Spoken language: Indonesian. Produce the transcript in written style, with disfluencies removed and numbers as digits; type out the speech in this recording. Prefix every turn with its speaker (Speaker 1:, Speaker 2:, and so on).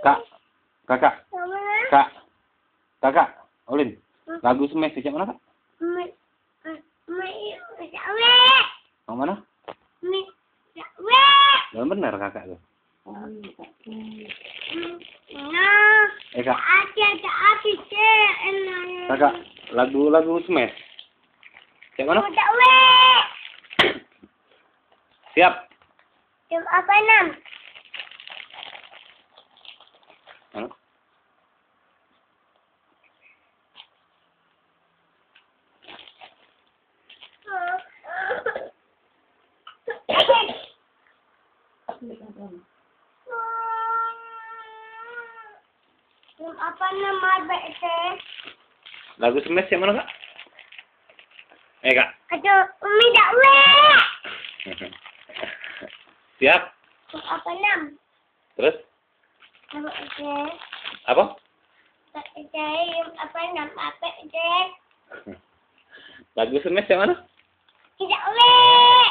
Speaker 1: Kak, kakak, kakak, Olin, lagu Smash sejak mana kak? Yang mana? Yang benar kakak tuh. Kak. Kakak, lagu Smash. Sejak mana? Siap.
Speaker 2: Jam apa 6?
Speaker 1: Halo?
Speaker 2: Jam apa 6 mabek teh?
Speaker 1: Lagu Smash yang mana kak? Kak.
Speaker 2: Aduh, Umi tak weh.
Speaker 1: Siap.
Speaker 2: Jam apa 6?
Speaker 1: Terus?
Speaker 2: Mabek teh.
Speaker 1: Apa?
Speaker 2: Jam apa 6 mabek teh?
Speaker 1: Lagu Smash yang mana?
Speaker 2: Tidak weh.